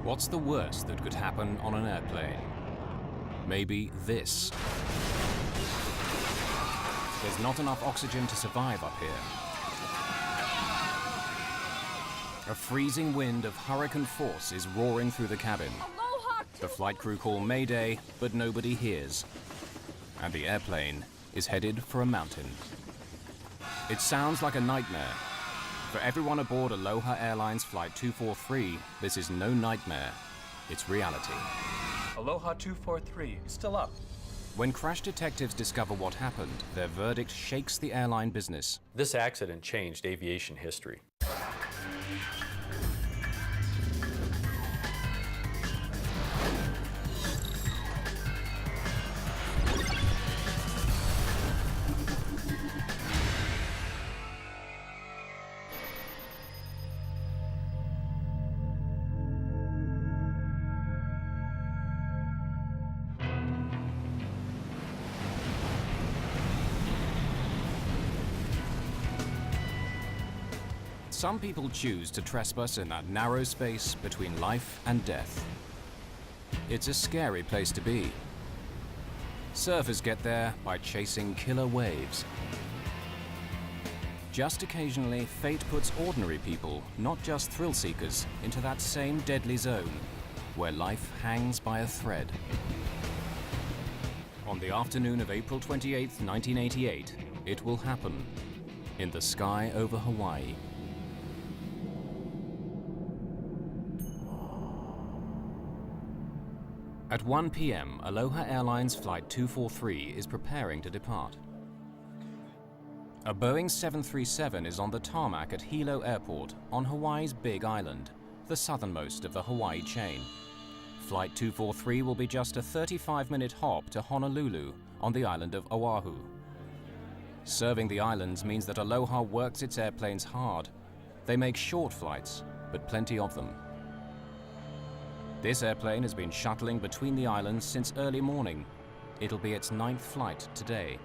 What's the worst that could happen on an airplane? Maybe this. There's not enough oxygen to survive up here. A freezing wind of hurricane force is roaring through the cabin. The flight crew call Mayday, but nobody hears. And the airplane is headed for a mountain. It sounds like a nightmare. For everyone aboard Aloha Airlines Flight 243, this is no nightmare, it's reality. Aloha 243 is still up. When crash detectives discover what happened, their verdict shakes the airline business. This accident changed aviation history. Some people choose to trespass in that narrow space between life and death. It's a scary place to be. Surfers get there by chasing killer waves. Just occasionally, fate puts ordinary people, not just thrill seekers, into that same deadly zone, where life hangs by a thread. On the afternoon of April 28, 1988, it will happen in the sky over Hawaii. At 1 p.m., Aloha Airlines Flight 243 is preparing to depart. A Boeing 737 is on the tarmac at Hilo Airport on Hawaii's Big Island, the southernmost of the Hawaii chain. Flight 243 will be just a 35-minute hop to Honolulu on the island of Oahu. Serving the islands means that Aloha works its airplanes hard. They make short flights, but plenty of them. This airplane has been shuttling between the islands since early morning. It'll be its 9th flight today.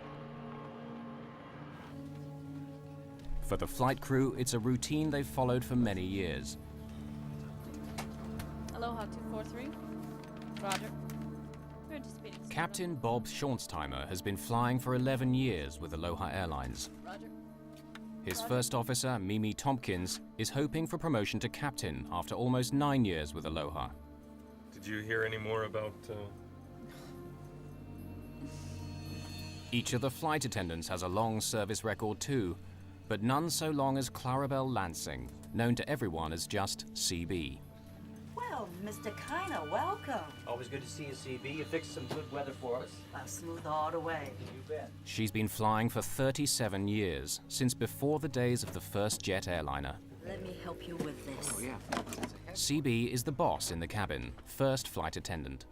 For the flight crew, it's a routine they've followed for many years. Aloha 243. Roger. We're anticipating. Captain Bob Schornsteimer has been flying for 11 years with Aloha Airlines. Roger. His first officer, Mimi Tompkins, is hoping for promotion to captain after almost 9 years with Aloha. Did you hear any more about... Each of the flight attendants has a long service record too, but none so long as Clarabelle Lansing, known to everyone as just CB. Well, Mr. Kiner, welcome. Always good to see you, CB. You fixed some good weather for us. Smooth all the way. You bet. She's been flying for 37 years, since before the days of the first jet airliner. Let me help you with this. Oh, yeah. CB is the boss in the cabin, first flight attendant.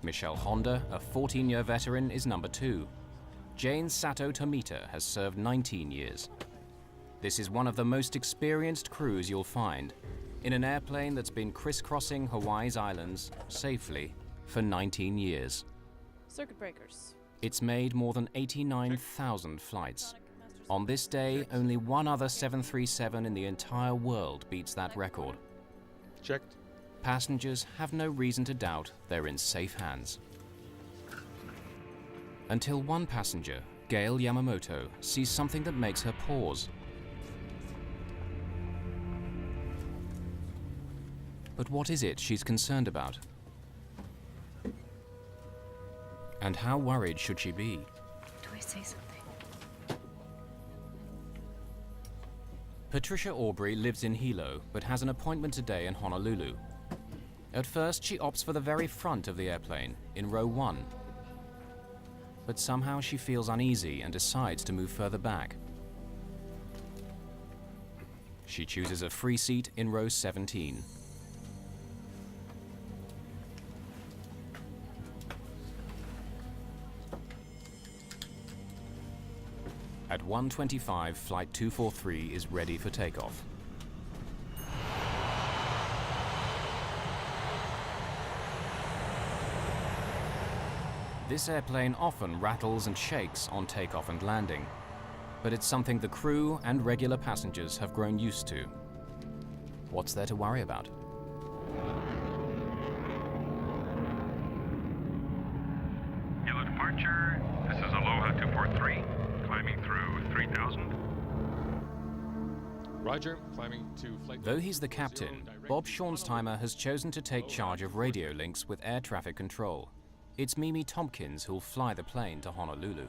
Michelle Honda, a 14-year veteran, is number 2. Jane Sato Tomita has served 19 years. This is one of the most experienced crews you'll find, in an airplane that's been crisscrossing Hawaii's islands safely for 19 years. Circuit breakers. It's made more than 89,000 flights. On this day, only one other 737 in the entire world beats that record. Checked. Passengers have no reason to doubt they're in safe hands. Until one passenger, Gail Yamamoto, sees something that makes her pause. But what is it she's concerned about? And how worried should she be? Do I say something? Patricia Aubrey lives in Hilo, but has an appointment today in Honolulu. At first, she opts for the very front of the airplane, in row 1. But somehow she feels uneasy and decides to move further back. She chooses a free seat in row 17. At 1:25, Flight 243 is ready for takeoff. This airplane often rattles and shakes on takeoff and landing, but it's something the crew and regular passengers have grown used to. What's there to worry about? departure. This is Aloha 243, climbing through 3000. Roger, climbing to flight. Though he's the captain, Bob Schornsteimer has chosen to take charge of radio links with air traffic control. It's Mimi Tompkins who'll fly the plane to Honolulu.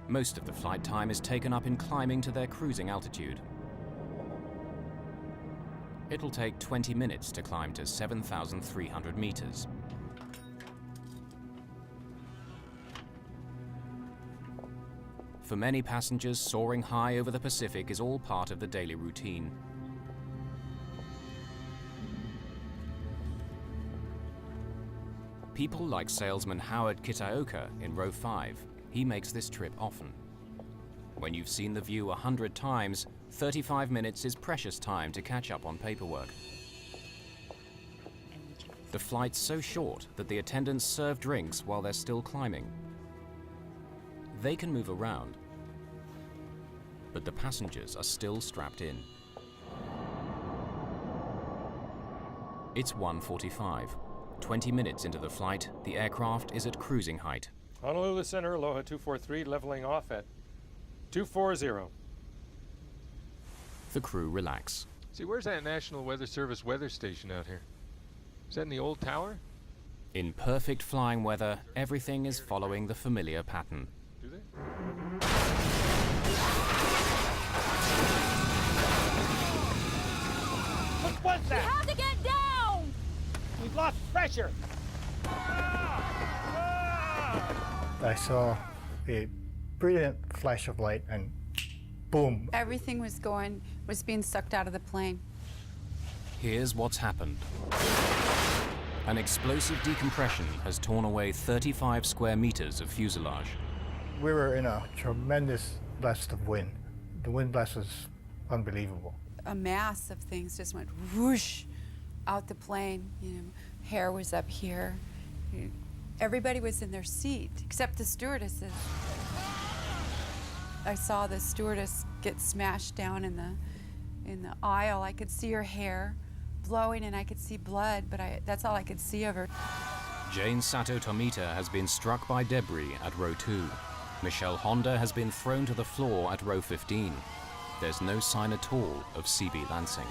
Most of the flight time is taken up in climbing to their cruising altitude. It'll take 20 minutes to climb to 7,300 meters. For many passengers, soaring high over the Pacific is all part of the daily routine. People like salesman Howard Kitaoka in row 5, he makes this trip often. When you've seen the view 100 times, 35 minutes is precious time to catch up on paperwork. The flight's so short that the attendants serve drinks while they're still climbing. They can move around, but the passengers are still strapped in. It's 1:45. 20 minutes into the flight, the aircraft is at cruising height. Honolulu Center, Aloha 243, leveling off at 240. The crew relax. See, where's that National Weather Service weather station out here? Is that in the old tower? In perfect flying weather, everything is following the familiar pattern. Do they? What was that? How to get down? We've lost pressure. I saw a brilliant flash of light and boom. Everything was being sucked out of the plane. Here's what's happened. An explosive decompression has torn away 35 square meters of fuselage. We were in a tremendous blast of wind. The wind blast was unbelievable. A mass of things just went whoosh out the plane. You know, hair was up here. Everybody was in their seat except the stewardesses. I saw the stewardess get smashed down in the aisle. I could see her hair blowing and I could see blood, but that's all I could see of her. Jane Sato Tomita has been struck by debris at row 2. Michelle Honda has been thrown to the floor at row 15. There's no sign at all of CB Lansing.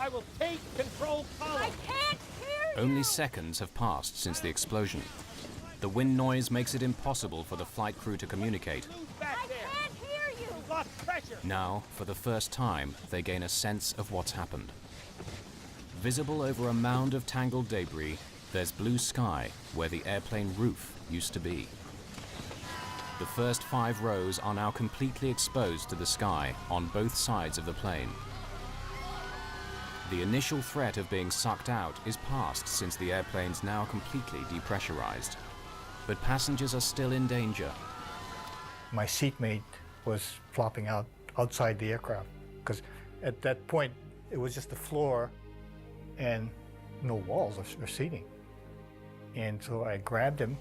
I will take control column. I can't hear you! Only seconds have passed since the explosion. The wind noise makes it impossible for the flight crew to communicate. Move back I there. can't hear you! We've lost pressure. Now, for the first time, they gain a sense of what's happened. Visible over a mound of tangled debris, there's blue sky where the airplane roof used to be. The first 5 rows are now completely exposed to the sky on both sides of the plane. The initial threat of being sucked out is past since the airplane's now completely depressurized. But passengers are still in danger. My seatmate was flopping out outside the aircraft because at that point it was just the floor and no walls or seating. And so I grabbed him.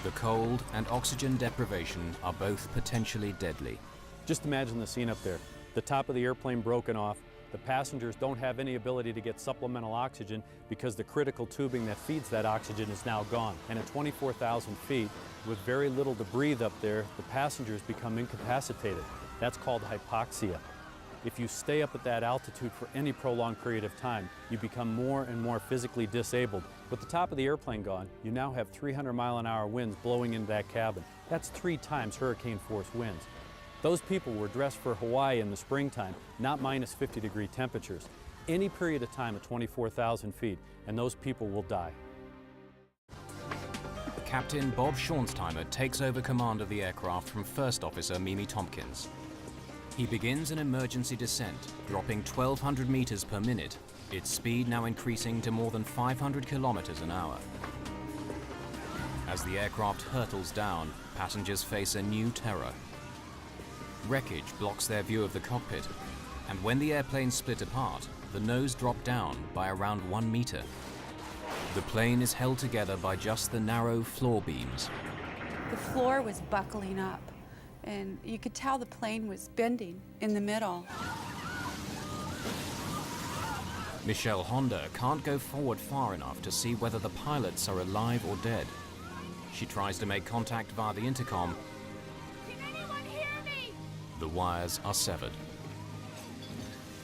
The cold and oxygen deprivation are both potentially deadly. Just imagine the scene up there. The top of the airplane broken off. The passengers don't have any ability to get supplemental oxygen because the critical tubing that feeds that oxygen is now gone. And at 24,000 feet, with very little to breathe up there, the passengers become incapacitated. That's called hypoxia. If you stay up at that altitude for any prolonged period of time, you become more and more physically disabled. With the top of the airplane gone, you now have 300-mile-an-hour winds blowing into that cabin. That's 3 times hurricane-force winds. Those people were dressed for Hawaii in the springtime, not minus 50-degree temperatures. Any period of time at 24,000 feet, and those people will die. Captain Bob Schornsteimer takes over command of the aircraft from First Officer Mimi Tompkins. He begins an emergency descent, dropping 1,200 meters per minute, its speed now increasing to more than 500 kilometers an hour. As the aircraft hurtles down, passengers face a new terror. Wreckage blocks their view of the cockpit, and when the airplane split apart, the nose dropped down by around 1 meter. The plane is held together by just the narrow floor beams. The floor was buckling up, and you could tell the plane was bending in the middle. Michelle Honda can't go forward far enough to see whether the pilots are alive or dead. She tries to make contact via the intercom. Can anyone hear me? The wires are severed.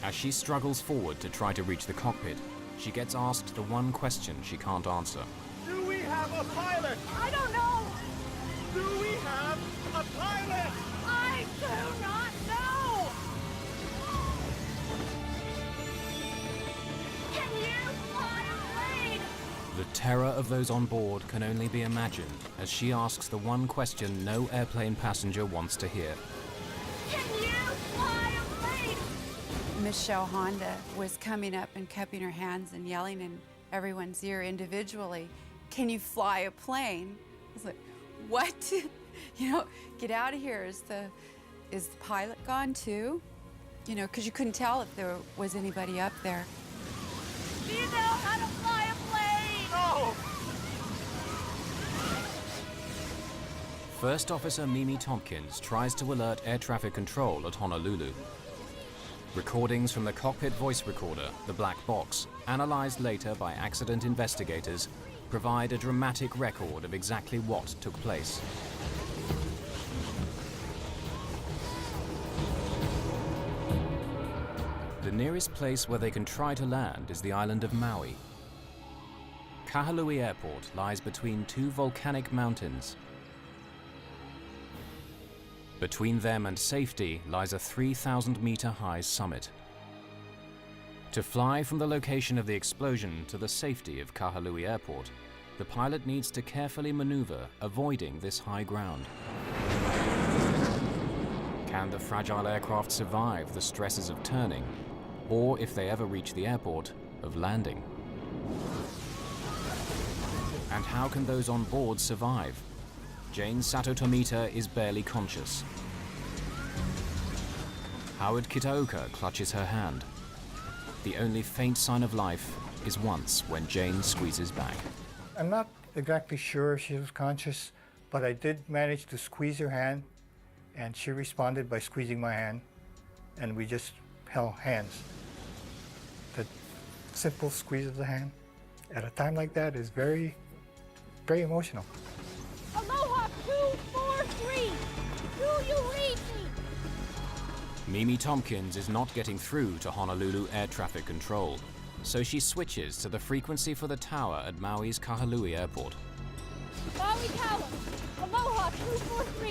As she struggles forward to try to reach the cockpit, she gets asked the one question she can't answer. Do we have a pilot? I don't know. Do we have a pilot? I do not know. Can you fly a plane? The terror of those on board can only be imagined as she asks the one question no airplane passenger wants to hear. Can you fly a plane? Michelle Honda was coming up and cupping her hands and yelling in everyone's ear individually, "Can you fly a plane?" I was like, what? You know, get out of here. Is the pilot gone too? You know, because you couldn't tell if there was anybody up there. Do you know how to fly a plane? No! First Officer Mimi Tompkins tries to alert air traffic control at Honolulu. Recordings from the cockpit voice recorder, the black box, analyzed later by accident investigators, provide a dramatic record of exactly what took place. The nearest place where they can try to land is the island of Maui. Kahului Airport lies between two volcanic mountains. Between them and safety lies a 3,000-meter-high summit. To fly from the location of the explosion to the safety of Kahului Airport, the pilot needs to carefully maneuver, avoiding this high ground. Can the fragile aircraft survive the stresses of turning, or if they ever reach the airport, of landing? And how can those on board survive? Jane Sato Tomita is barely conscious. Howard Kitaoka clutches her hand. The only faint sign of life is once when Jane squeezes back. I'm not exactly sure if she was conscious, but I did manage to squeeze her hand, and she responded by squeezing my hand, and we just held hands. The simple squeeze of the hand at a time like that is very, very emotional. Aloha 243. Do you read me? Mimi Tompkins is not getting through to Honolulu Air Traffic Control, so she switches to the frequency for the tower at Maui's Kahului Airport. Maui Tower. Aloha 243.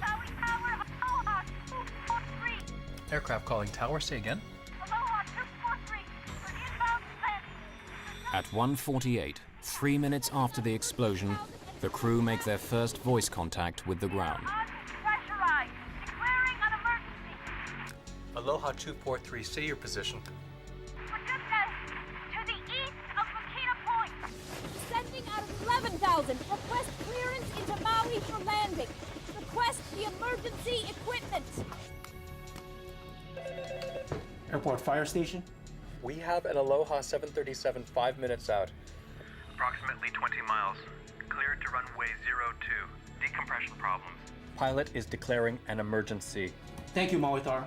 Maui Tower. Aloha 243. Aircraft calling tower, say again. Aloha 243. For inbound landing. At 1:48, 3 minutes after the explosion, the crew make their first voice contact with the ground. Pressurized. Declaring an emergency. Aloha 243, say your position. For goodness, to the east of Makita Point. Descending out of 11,000. Request clearance into Maui for landing. Request the emergency equipment. Airport fire station? We have an Aloha 737 5 minutes out. Approximately 20 miles. Cleared to runway 02. Decompression problems. Pilot is declaring an emergency. Thank you, Mawitar.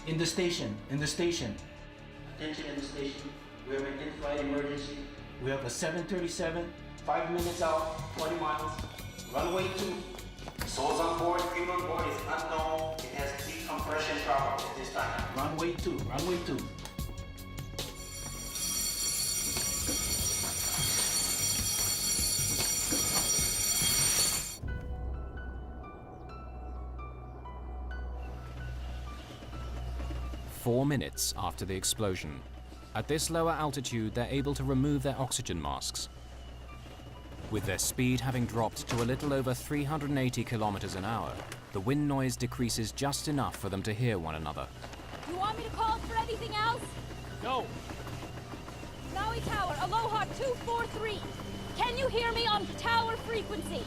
In the station. Attention in the station. We have an in-flight emergency. We have a 737, 5 minutes out, 20 miles. Runway 2. Souls on board, crew on board is unknown. It has decompression problem at this time. Runway 2. 4 minutes after the explosion. At this lower altitude, they're able to remove their oxygen masks. With their speed having dropped to a little over 380 kilometers an hour, the wind noise decreases just enough for them to hear one another. You want me to call for anything else? No. Maui Tower, Aloha 243. Can you hear me on tower frequency?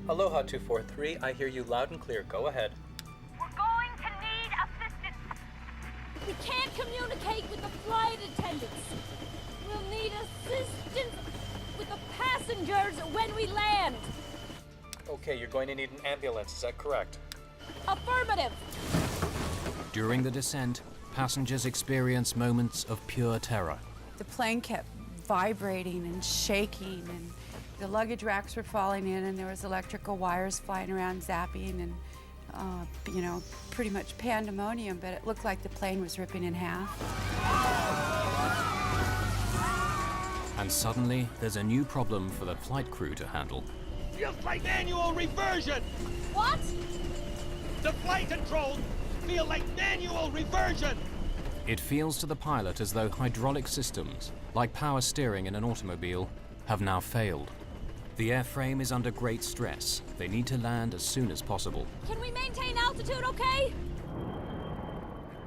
Aloha 243, I hear you loud and clear. Go ahead. We're going to need assistance. We can't communicate with the flight attendants. We'll need assistance with the passengers when we land. Okay, you're going to need an ambulance, is that correct? Affirmative. During the descent, passengers experience moments of pure terror. The plane kept vibrating and shaking, and the luggage racks were falling in, and there was electrical wires flying around zapping, and you know, pretty much pandemonium, but it looked like the plane was ripping in half. And suddenly, there's a new problem for the flight crew to handle. Feels like manual reversion. What? The flight controls feel like manual reversion. It feels to the pilot as though hydraulic systems, like power steering in an automobile, have now failed. The airframe is under great stress. They need to land as soon as possible. Can we maintain altitude okay?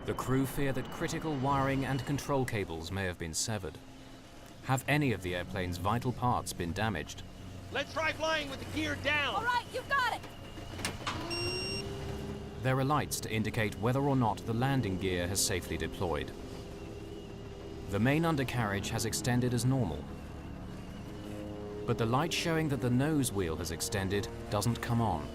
The crew fear that critical wiring and control cables may have been severed. Have any of the airplane's vital parts been damaged? Let's try flying with the gear down. All right, you've got it. There are lights to indicate whether or not the landing gear has safely deployed. The main undercarriage has extended as normal. But the light showing that the nose wheel has extended doesn't come on.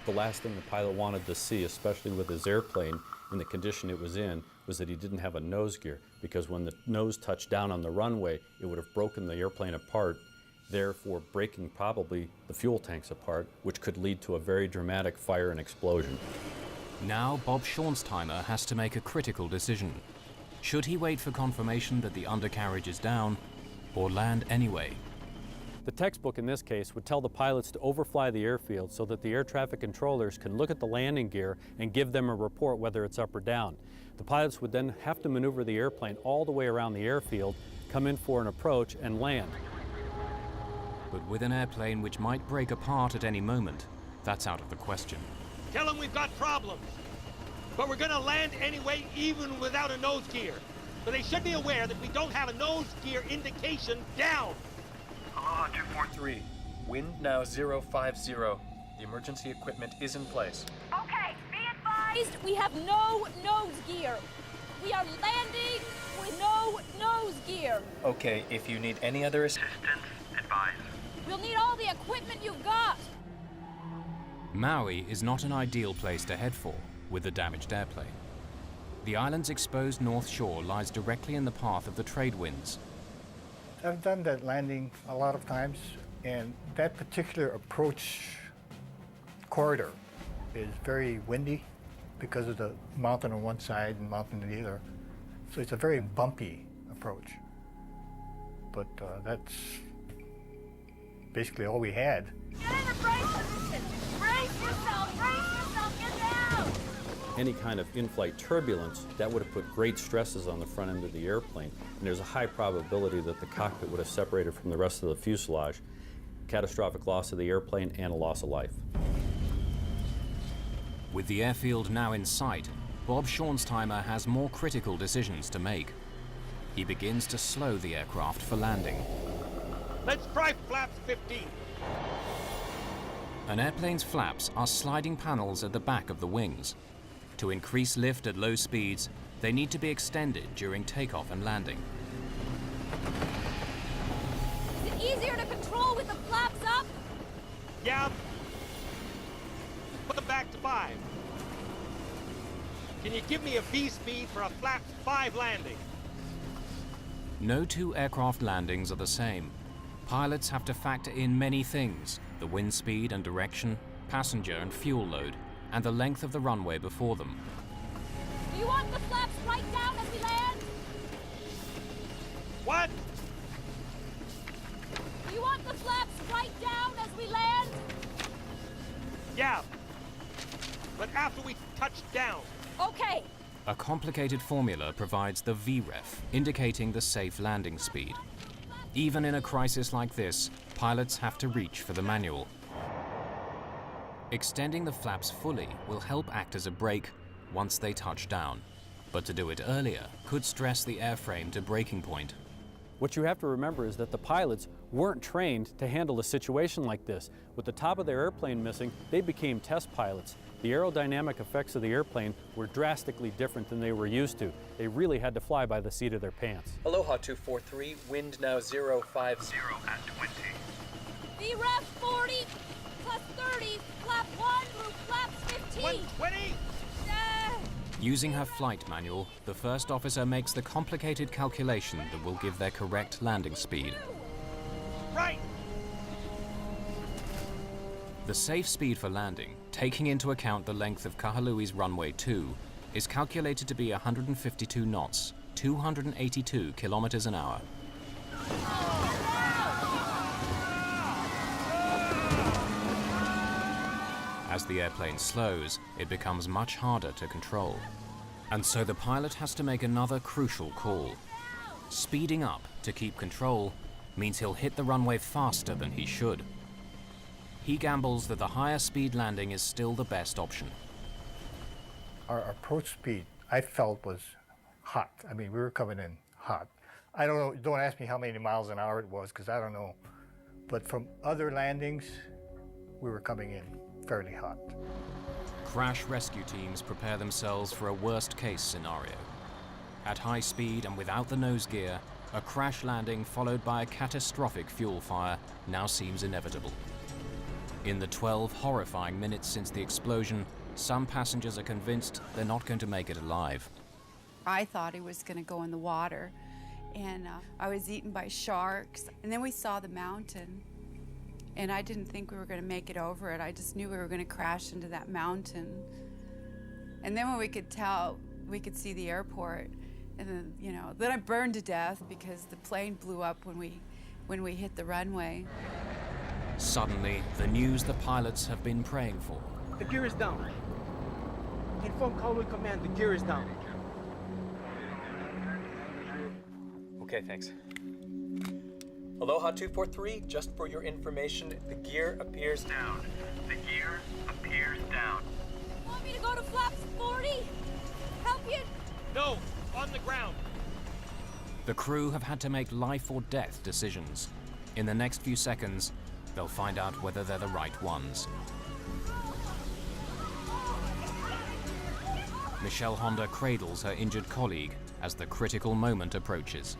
The last thing the pilot wanted to see, especially with his airplane in the condition it was in, was that he didn't have a nose gear, because when the nose touched down on the runway, it would have broken the airplane apart, therefore breaking probably the fuel tanks apart, which could lead to a very dramatic fire and explosion. Now Bob Schornsteimer has to make a critical decision. Should he wait for confirmation that the undercarriage is down, or land anyway? The textbook in this case would tell the pilots to overfly the airfield so that the air traffic controllers can look at the landing gear and give them a report whether it's up or down. The pilots would then have to maneuver the airplane all the way around the airfield, come in for an approach, and land. But with an airplane which might break apart at any moment, that's out of the question. Tell them we've got problems. But we're gonna land anyway, even without a nose gear. But they should be aware that we don't have a nose gear indication down. Aloha 243. Wind now 050. The emergency equipment is in place. Okay, be advised, we have no nose gear. We are landing with no nose gear. Okay, if you need any other assistance, Advise. We'll need all the equipment you've got. Maui is not an ideal place to head for with the damaged airplane. The island's exposed north shore lies directly in the path of the trade winds. I've done that landing a lot of times, and that particular approach corridor is very windy because of the mountain on one side and mountain on the other. So it's a very bumpy approach. But that's basically all we had. Get in a brace position. Brace yourself, get down. Any kind of in-flight turbulence, that would have put great stresses on the front end of the airplane, and there's a high probability that the cockpit would have separated from the rest of the fuselage, catastrophic loss of the airplane, and a loss of life. With the airfield now in sight, Bob Schornsteimer has more critical decisions to make. He begins to slow the aircraft for landing. Let's try flaps 15. An airplane's flaps are sliding panels at the back of the wings. To increase lift at low speeds, they need to be extended during takeoff and landing. Is it easier to control with the flaps up? Yeah. Put them back to 5. Can you give me a V speed for a flaps 5 landing? No two aircraft landings are the same. Pilots have to factor in many things: the wind speed and direction, passenger and fuel load, and the length of the runway before them. Do you want the flaps right down as we land? What? Do you want the flaps right down as we land? Yeah. But after we touch down. Okay. A complicated formula provides the VREF, indicating the safe landing speed. Even in a crisis like this, pilots have to reach for the manual. Extending the flaps fully will help act as a brake once they touch down, but to do it earlier could stress the airframe to breaking point. What you have to remember is that the pilots weren't trained to handle a situation like this. With the top of their airplane missing, they became test pilots. The aerodynamic effects of the airplane were drastically different than they were used to. They really had to fly by the seat of their pants. Aloha 243. Wind now 050. 0 at 20. VREF 40 plus 30, flap 1 through flaps 15. 120. Using her flight manual, the first officer makes the complicated calculation that will give their correct landing speed. Right! The safe speed for landing, taking into account the length of Kahalui's runway 2, is calculated to be 152 knots, 282 kilometers an hour. As the airplane slows, it becomes much harder to control. And so the pilot has to make another crucial call. Speeding up to keep control means he'll hit the runway faster than he should. He gambles that the higher speed landing is still the best option. Our approach speed, I felt, was hot. I mean, we were coming in hot. I don't know, don't ask me how many miles an hour it was, because I don't know. But from other landings, we were coming in fairly hot. Crash rescue teams prepare themselves for a worst-case scenario. At high speed and without the nose gear, a crash landing followed by a catastrophic fuel fire now seems inevitable. In the 12 horrifying minutes since the explosion, some passengers are convinced they're not going to make it alive. I thought he was going to go in the water, and I was eaten by sharks. And then we saw the mountain, and I didn't think we were going to make it over it. I just knew we were going to crash into that mountain. And then when we could tell, we could see the airport, and then, you know, then I burned to death because the plane blew up when we hit the runway. Suddenly, the news the pilots have been praying for. The gear is down. Inform Kahalui Command, the gear is down. Okay, thanks. Aloha 243, just for your information, the gear appears Down. The gear appears down. Want me to go to flaps 40? Help you? No, on the ground. The crew have had to make life or death decisions. In the next few seconds, they'll find out whether they're the right ones. Michelle Honda cradles her injured colleague as the critical moment approaches.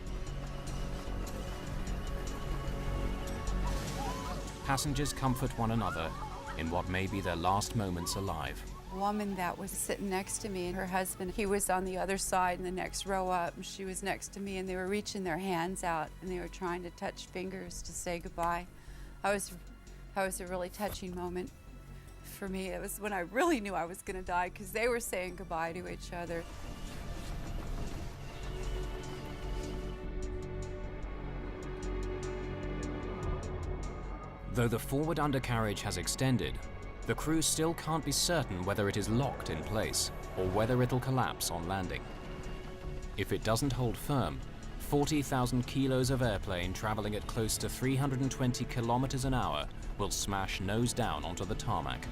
Passengers comfort one another in what may be their last moments alive. A woman that was sitting next to me, and her husband, he was on the other side in the next row up, and she was next to me, and they were reaching their hands out, and they were trying to touch fingers to say goodbye. That was a really touching moment for me. It was when I really knew I was going to die, because they were saying goodbye to each other. Though the forward undercarriage has extended, the crew still can't be certain whether it is locked in place or whether it'll collapse on landing. If it doesn't hold firm, 40,000 kilos of airplane traveling at close to 320 kilometers an hour will smash nose down onto the tarmac.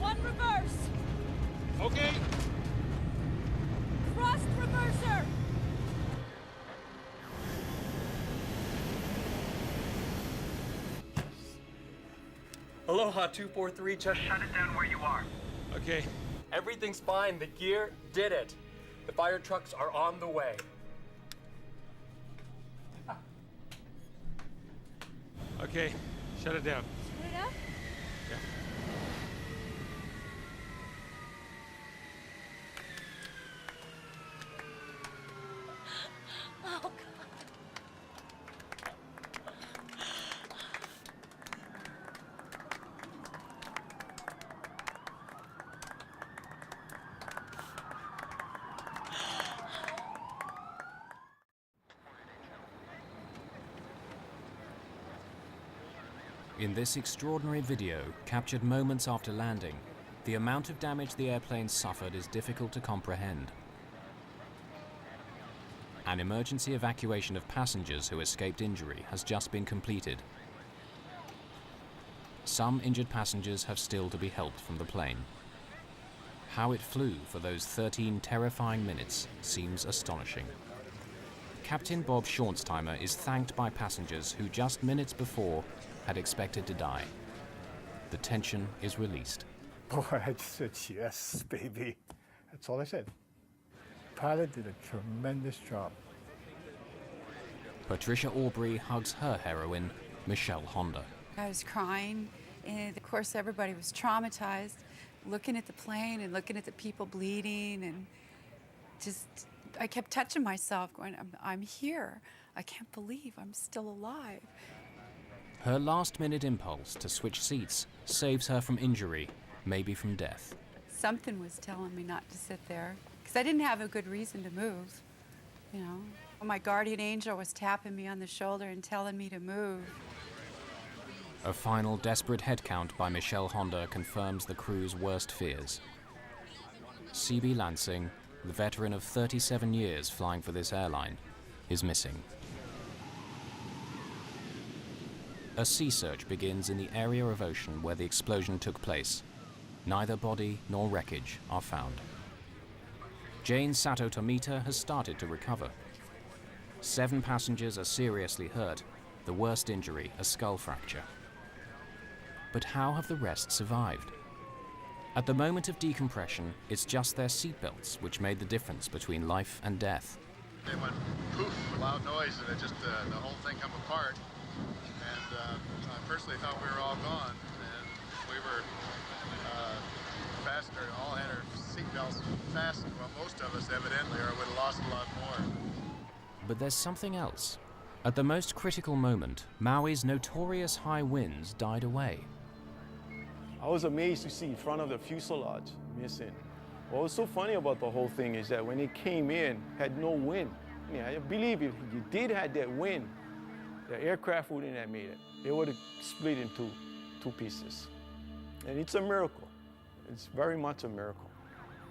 One reverse. Okay. Thrust reverser. Aloha 243, just Shut it down where you are. Okay. everything's fine. The gear did it. The fire trucks are on the way. Okay. Shut it down. Put it up. Yeah. Oh, God. In this extraordinary video, captured moments after landing, the amount of damage the airplane suffered is difficult to comprehend. An emergency evacuation of passengers who escaped injury has just been completed. Some injured passengers have still to be helped from the plane. How it flew for those 13 terrifying minutes seems astonishing. Captain Bob Schornsteimer is thanked by passengers who just minutes before had expected to die. The tension is released. Boy, I just said, yes, baby. That's all I said. Pilot did a tremendous job. Patricia Aubrey hugs her heroine, Michelle Honda. I was crying, and of course everybody was traumatized, looking at the plane and looking at the people bleeding, and just, I kept touching myself, going, I'm here. I can't believe I'm still alive. Her last-minute impulse to switch seats saves her from injury, maybe from death. Something was telling me not to sit there, because I didn't have a good reason to move, you know. My guardian angel was tapping me on the shoulder and telling me to move. A final desperate headcount by Michelle Honda confirms the crew's worst fears. C.B. Lansing, the veteran of 37 years flying for this airline, is missing. A sea search begins in the area of ocean where the explosion took place. Neither body nor wreckage are found. Jane Sato Tomita has started to recover. 7 passengers are seriously hurt, the worst injury a skull fracture. But how have the rest survived? At the moment of decompression, it's just their seatbelts which made the difference between life and death. It went poof, loud noise, and it just, the whole thing come apart. And I personally thought we were all gone. And we were fastened, all had our seatbelts fastened. Well, most of us evidently, or would have lost a lot more. But there's something else. At the most critical moment, Maui's notorious high winds died away. I was amazed to see in front of the fuselage missing. What was so funny about the whole thing is that when it came in, had no wind. I believe if you did have that wind, the aircraft wouldn't have made it. It would have split into 2 pieces. And it's a miracle. It's very much a miracle.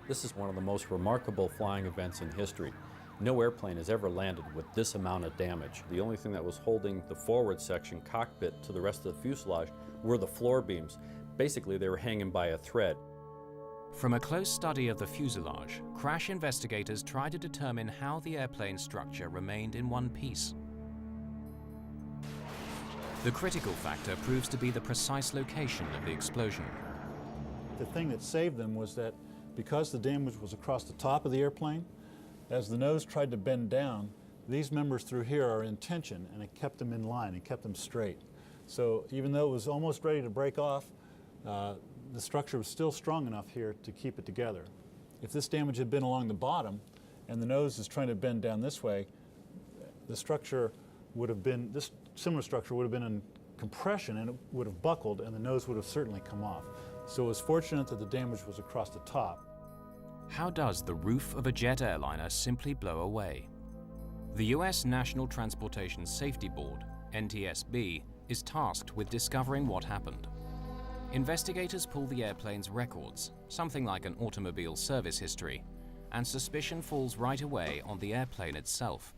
This is one of the most remarkable flying events in history. No airplane has ever landed with this amount of damage. The only thing that was holding the forward section cockpit to the rest of the fuselage were the floor beams. Basically, they were hanging by a thread. From a close study of the fuselage, crash investigators tried to determine how the airplane structure remained in one piece. The critical factor proves to be the precise location of the explosion. The thing that saved them was that because the damage was across the top of the airplane, as the nose tried to bend down, these members through here are in tension, and it kept them in line, it kept them straight. So even though it was almost ready to break off, the structure was still strong enough here to keep it together. If this damage had been along the bottom, and the nose is trying to bend down this way, the structure would have been, this similar structure would have been in compression, and it would have buckled, and the nose would have certainly come off. So it was fortunate that the damage was across the top. How does the roof of a jet airliner simply blow away? The U.S. National Transportation Safety Board, NTSB, is tasked with discovering what happened. Investigators pull the airplane's records, something like an automobile service history, and suspicion falls right away on the airplane itself.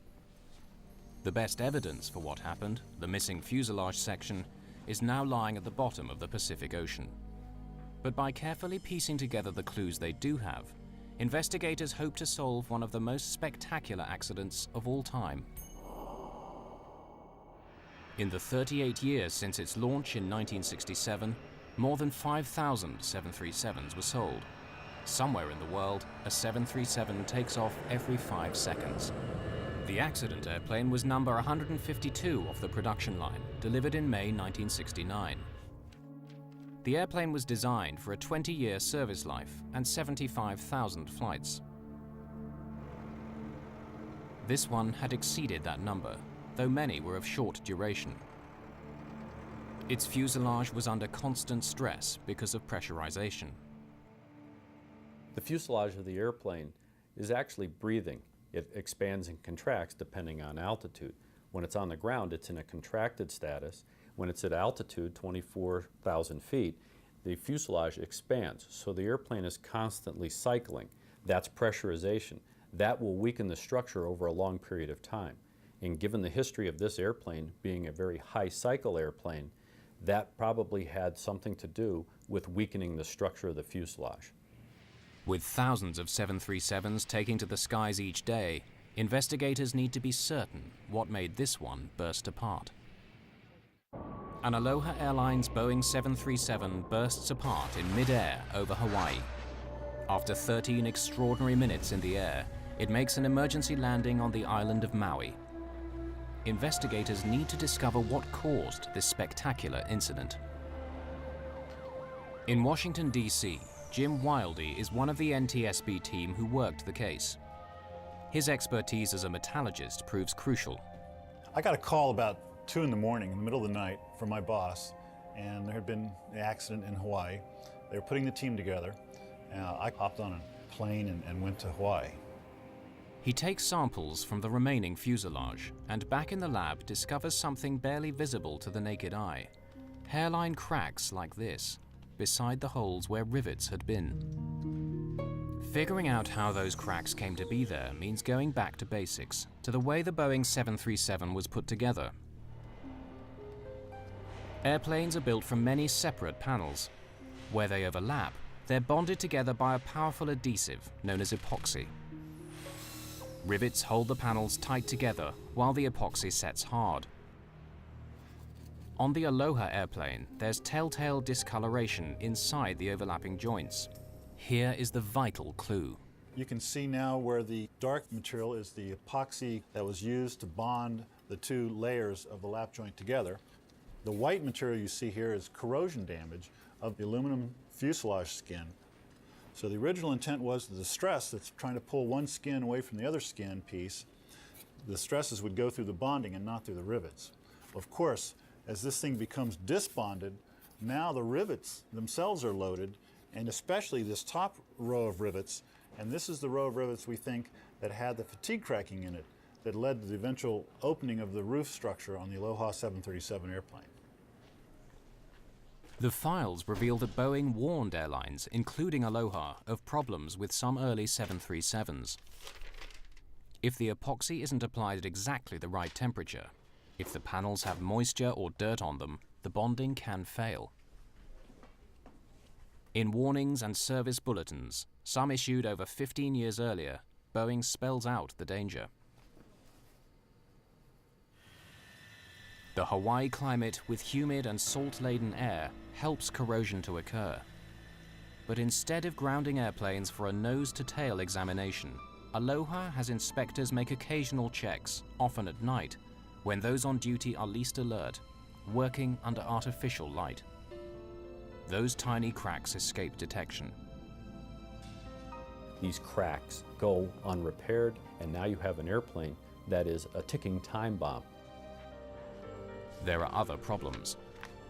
The best evidence for what happened, the missing fuselage section, is now lying at the bottom of the Pacific Ocean. But by carefully piecing together the clues they do have, investigators hope to solve one of the most spectacular accidents of all time. In the 38 years since its launch in 1967, more than 5,000 737s were sold. Somewhere in the world, a 737 takes off every 5 seconds. The accident airplane was number 152 off the production line, delivered in May 1969. The airplane was designed for a 20-year service life and 75,000 flights. This one had exceeded that number, though many were of short duration. Its fuselage was under constant stress because of pressurization. The fuselage of the airplane is actually breathing. It expands and contracts depending on altitude. When it's on the ground, it's in a contracted status. When it's at altitude, 24,000 feet, the fuselage expands. So the airplane is constantly cycling. That's pressurization. That will weaken the structure over a long period of time. And given the history of this airplane being a very high cycle airplane, that probably had something to do with weakening the structure of the fuselage. With thousands of 737s taking to the skies each day, investigators need to be certain what made this one burst apart. An Aloha Airlines Boeing 737 bursts apart in mid-air over Hawaii. After 13 extraordinary minutes in the air, it makes an emergency landing on the island of Maui. Investigators need to discover what caused this spectacular incident. In Washington, D.C., Jim Wildey is one of the NTSB team who worked the case. His expertise as a metallurgist proves crucial. I got a call about 2 in the morning, in the middle of the night, from my boss, and there had been an accident in Hawaii. They were putting the team together. I hopped on a plane and went to Hawaii. He takes samples from the remaining fuselage and back in the lab discovers something barely visible to the naked eye. Hairline cracks like this, beside the holes where rivets had been. Figuring out how those cracks came to be there means going back to basics, to the way the Boeing 737 was put together. Airplanes are built from many separate panels. Where they overlap, they're bonded together by a powerful adhesive known as epoxy. Rivets hold the panels tight together while the epoxy sets hard. On the Aloha airplane, there's telltale discoloration inside the overlapping joints. Here is the vital clue. You can see now where the dark material is the epoxy that was used to bond the 2 layers of the lap joint together. The white material you see here is corrosion damage of the aluminum fuselage skin. So the original intent was the stress that's trying to pull one skin away from the other skin piece, the stresses would go through the bonding and not through the rivets. Of course, as this thing becomes disbonded, now the rivets themselves are loaded, and especially this top row of rivets, and this is the row of rivets we think that had the fatigue cracking in it that led to the eventual opening of the roof structure on the Aloha 737 airplane. The files reveal that Boeing warned airlines, including Aloha, of problems with some early 737s. If the epoxy isn't applied at exactly the right temperature, if the panels have moisture or dirt on them, the bonding can fail. In warnings and service bulletins, some issued over 15 years earlier, Boeing spells out the danger. The Hawaii climate with humid and salt-laden air helps corrosion to occur. But instead of grounding airplanes for a nose-to-tail examination, Aloha has inspectors make occasional checks, often at night, when those on duty are least alert, working under artificial light. Those tiny cracks escape detection. These cracks go unrepaired, and now you have an airplane that is a ticking time bomb. There are other problems.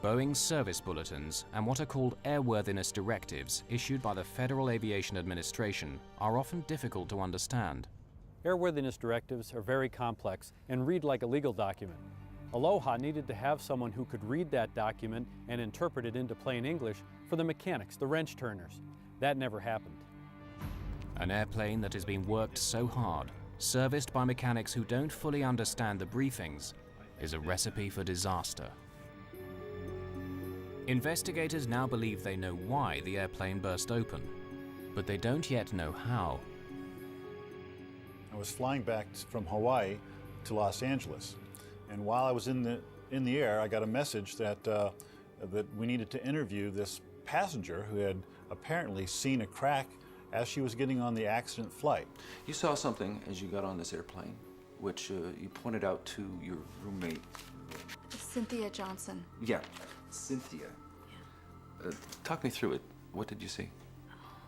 Boeing's service bulletins and what are called airworthiness directives issued by the Federal Aviation Administration are often difficult to understand. Airworthiness directives are very complex and read like a legal document. Aloha needed to have someone who could read that document and interpret it into plain English for the mechanics, the wrench turners. That never happened. An airplane that has been worked so hard, serviced by mechanics who don't fully understand the briefings, is a recipe for disaster. Investigators now believe they know why the airplane burst open, but they don't yet know how. I was flying back from Hawaii to Los Angeles, and while I was in the air, I got a message that that we needed to interview this passenger who had apparently seen a crack as she was getting on the accident flight. You saw something as you got on this airplane, which you pointed out to your roommate. Cynthia Johnson. Yeah, Cynthia. Talk me through it. What did you see?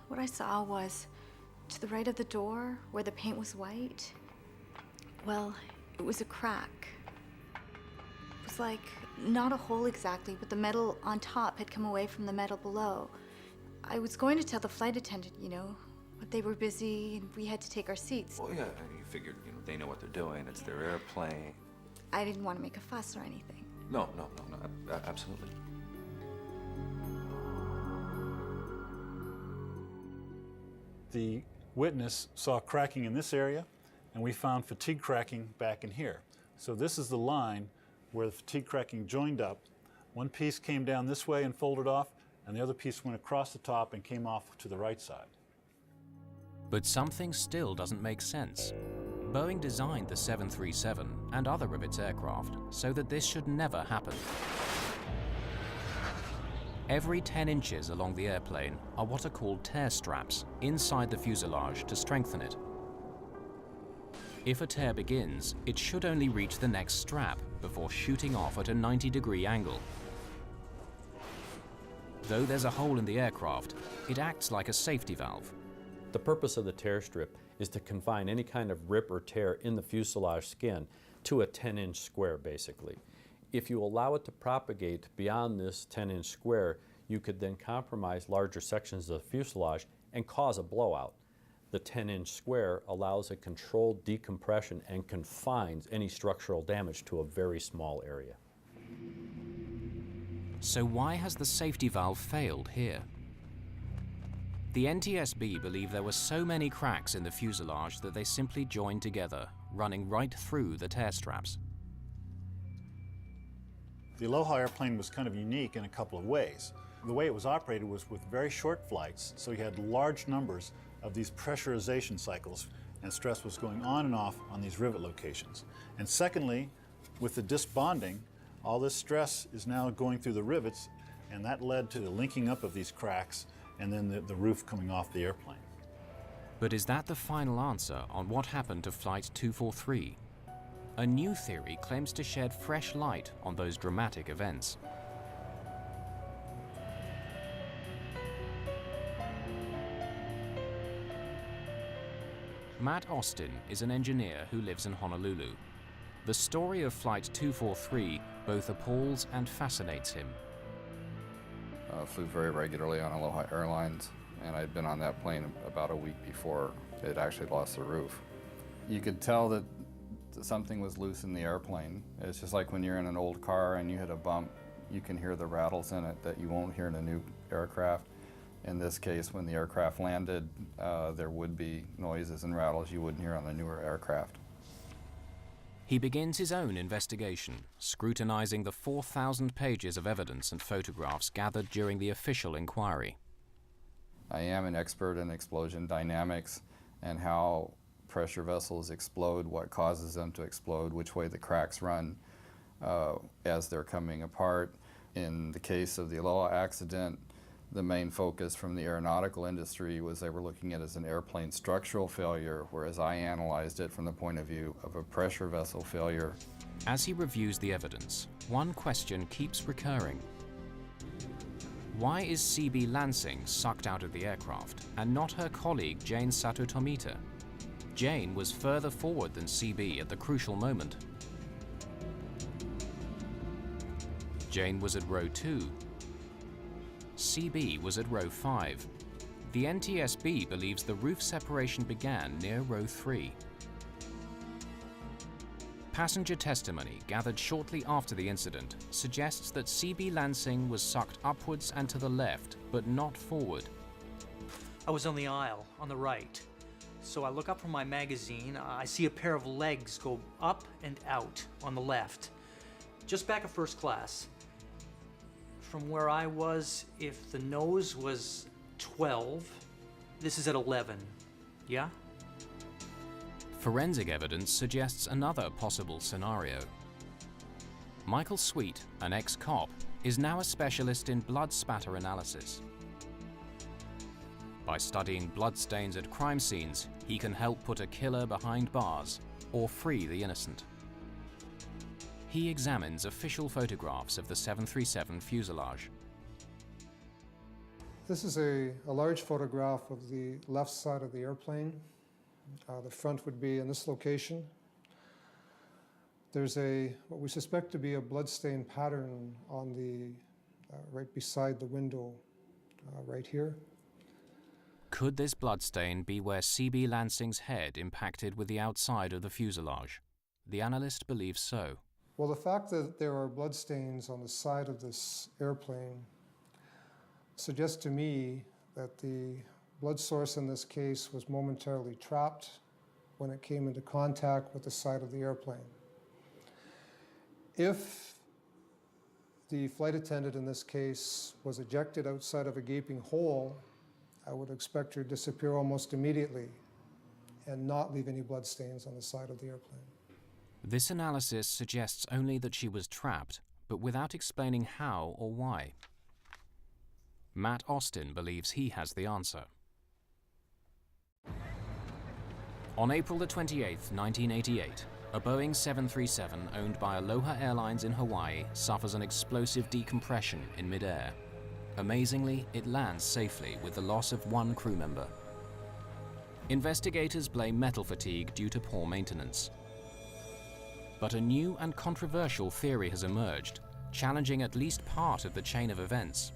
What I saw was to the right of the door, where the paint was white, well, it was a crack. It was like, not a hole exactly, but the metal on top had come away from the metal below. I was going to tell the flight attendant, but they were busy and we had to take our seats. Well, yeah, you figured, they know what they're doing. It's their airplane. I didn't want to make a fuss or anything. No, absolutely. The witness saw cracking in this area, and we found fatigue cracking back in here. So this is the line where the fatigue cracking joined up. One piece came down this way and folded off, and the other piece went across the top and came off to the right side. But something still doesn't make sense. Boeing designed the 737 and other of its aircraft so that this should never happen. Every 10 inches along the airplane are what are called tear straps inside the fuselage to strengthen it. If a tear begins, it should only reach the next strap before shooting off at a 90-degree angle. Though there's a hole in the aircraft, it acts like a safety valve. The purpose of the tear strip is to confine any kind of rip or tear in the fuselage skin to a 10-inch square, basically. If you allow it to propagate beyond this 10-inch square, you could then compromise larger sections of the fuselage and cause a blowout. The 10-inch square allows a controlled decompression and confines any structural damage to a very small area. So why has the safety valve failed here? The NTSB believe there were so many cracks in the fuselage that they simply joined together, running right through the tear straps. The Aloha airplane was kind of unique in a couple of ways. The way it was operated was with very short flights, so you had large numbers of these pressurization cycles, and stress was going on and off on these rivet locations. And secondly, with the disc bonding, all this stress is now going through the rivets, and that led to the linking up of these cracks and then the roof coming off the airplane. But is that the final answer on what happened to Flight 243? A new theory claims to shed fresh light on those dramatic events. Matt Austin is an engineer who lives in Honolulu. The story of Flight 243 both appalls and fascinates him. Flew very regularly on Aloha Airlines, and I'd been on that plane about a week before it actually lost the roof. You could tell that something was loose in the airplane. It's just like when you're in an old car and you hit a bump, you can hear the rattles in it that you won't hear in a new aircraft. In this case, when the aircraft landed, there would be noises and rattles you wouldn't hear on a newer aircraft. He begins his own investigation, scrutinizing the 4,000 pages of evidence and photographs gathered during the official inquiry. I am an expert in explosion dynamics and how pressure vessels explode, what causes them to explode, which way the cracks run as they're coming apart. In the case of the Aloha accident, the main focus from the aeronautical industry was they were looking at it as an airplane structural failure, whereas I analyzed it from the point of view of a pressure vessel failure. As he reviews the evidence, one question keeps recurring. Why is CB Lansing sucked out of the aircraft and not her colleague Jane Sato Tomita? Jane was further forward than CB at the crucial moment. Jane was at row 2. CB was at row 5. The NTSB believes the roof separation began near row 3. Passenger testimony gathered shortly after the incident suggests that CB Lansing was sucked upwards and to the left, but not forward. I was on the aisle, on the right. So I look up from my magazine, I see a pair of legs go up and out on the left, just back of first class. From where I was, if the nose was 12, this is at 11, yeah? Forensic evidence suggests another possible scenario. Michael Sweet, an ex-cop, is now a specialist in blood spatter analysis. By studying bloodstains at crime scenes, he can help put a killer behind bars or free the innocent. He examines official photographs of the 737 fuselage. This is a large photograph of the left side of the airplane. The front would be in this location. There's what we suspect to be a bloodstain pattern on the right beside the window, right here. Could this bloodstain be where CB Lansing's head impacted with the outside of the fuselage? The analyst believes so. Well, the fact that there are bloodstains on the side of this airplane suggests to me that the blood source in this case was momentarily trapped when it came into contact with the side of the airplane. If the flight attendant in this case was ejected outside of a gaping hole, I would expect her to disappear almost immediately and not leave any bloodstains on the side of the airplane. This analysis suggests only that she was trapped, but without explaining how or why. Matt Austin believes he has the answer. On April the 28th, 1988, a Boeing 737 owned by Aloha Airlines in Hawaii suffers an explosive decompression in midair. Amazingly, it lands safely with the loss of one crew member. Investigators blame metal fatigue due to poor maintenance. But a new and controversial theory has emerged, challenging at least part of the chain of events.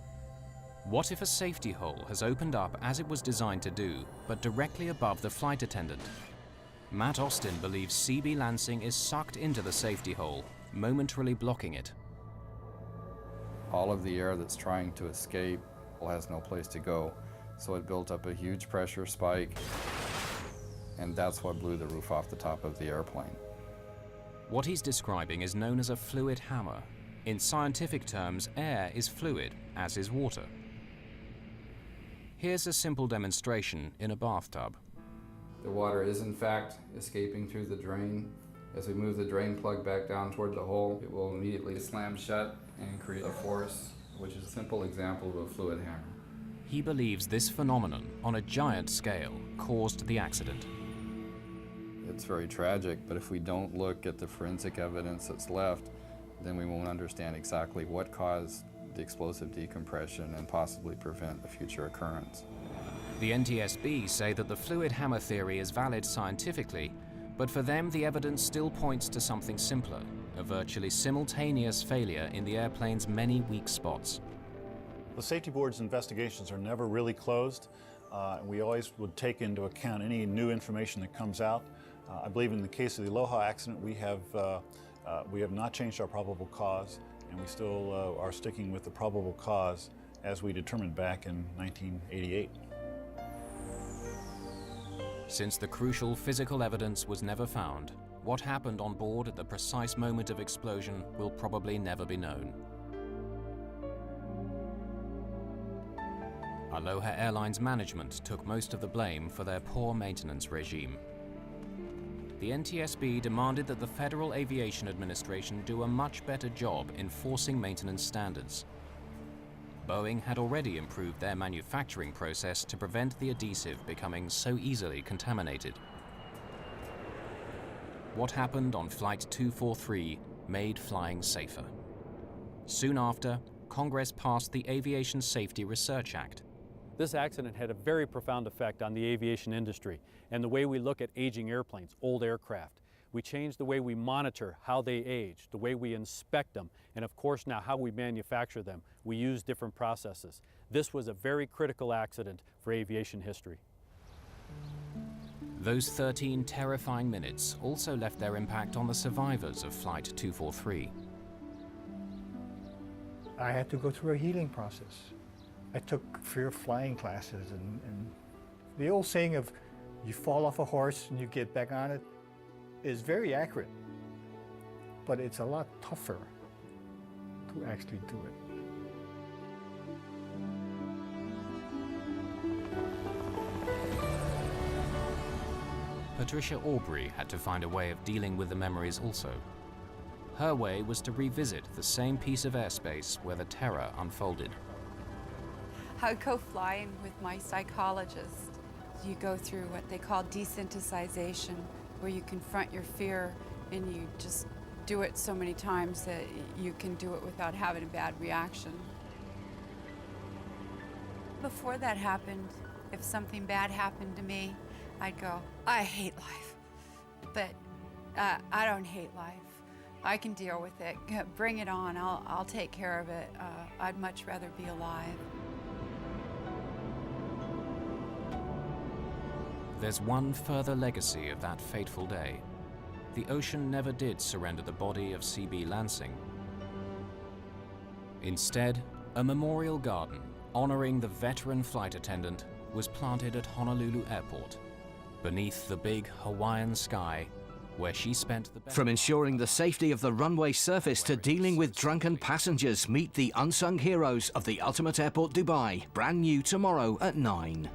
What if a safety hole has opened up as it was designed to do, but directly above the flight attendant? Matt Austin believes CB Lansing is sucked into the safety hole, momentarily blocking it. All of the air that's trying to escape has no place to go, so it built up a huge pressure spike, and that's what blew the roof off the top of the airplane. What he's describing is known as a fluid hammer. In scientific terms, air is fluid, as is water. Here's a simple demonstration in a bathtub. The water is in fact escaping through the drain. As we move the drain plug back down toward the hole, it will immediately slam shut and create a force, which is a simple example of a fluid hammer. He believes this phenomenon, on a giant scale, caused the accident. It's very tragic, but if we don't look at the forensic evidence that's left, then we won't understand exactly what caused the explosive decompression and possibly prevent a future occurrence. The NTSB say that the fluid hammer theory is valid scientifically, but for them the evidence still points to something simpler, a virtually simultaneous failure in the airplane's many weak spots. The safety board's investigations are never really closed. We always would take into account any new information that comes out. I believe in the case of the Aloha accident, we have not changed our probable cause, and we still are sticking with the probable cause as we determined back in 1988. Since the crucial physical evidence was never found, what happened on board at the precise moment of explosion will probably never be known. Aloha Airlines management took most of the blame for their poor maintenance regime. The NTSB demanded that the Federal Aviation Administration do a much better job enforcing maintenance standards. Boeing had already improved their manufacturing process to prevent the adhesive becoming so easily contaminated. What happened on Flight 243 made flying safer. Soon after, Congress passed the Aviation Safety Research Act. This accident had a very profound effect on the aviation industry and the way we look at aging airplanes, old aircraft. We changed the way we monitor how they age, the way we inspect them, and of course now how we manufacture them. We use different processes. This was a very critical accident for aviation history. Those 13 terrifying minutes also left their impact on the survivors of Flight 243. I had to go through a healing process. I took fear of flying classes, and the old saying of you fall off a horse and you get back on it is very accurate, but it's a lot tougher to actually do it. Patricia Aubrey had to find a way of dealing with the memories also. Her way was to revisit the same piece of airspace where the terror unfolded. I'd go flying with my psychologist. You go through what they call desensitization, where you confront your fear and you just do it so many times that you can do it without having a bad reaction. Before that happened, if something bad happened to me, I'd go, I hate life. But I don't hate life. I can deal with it. Bring it on. I'll take care of it. I'd much rather be alive. There's one further legacy of that fateful day. The ocean never did surrender the body of CB Lansing. Instead, a memorial garden honoring the veteran flight attendant was planted at Honolulu Airport, beneath the big Hawaiian sky where she spent the... From ensuring the safety of the runway surface to dealing with drunken passengers, meet the unsung heroes of the Ultimate Airport Dubai. Brand new tomorrow at 9.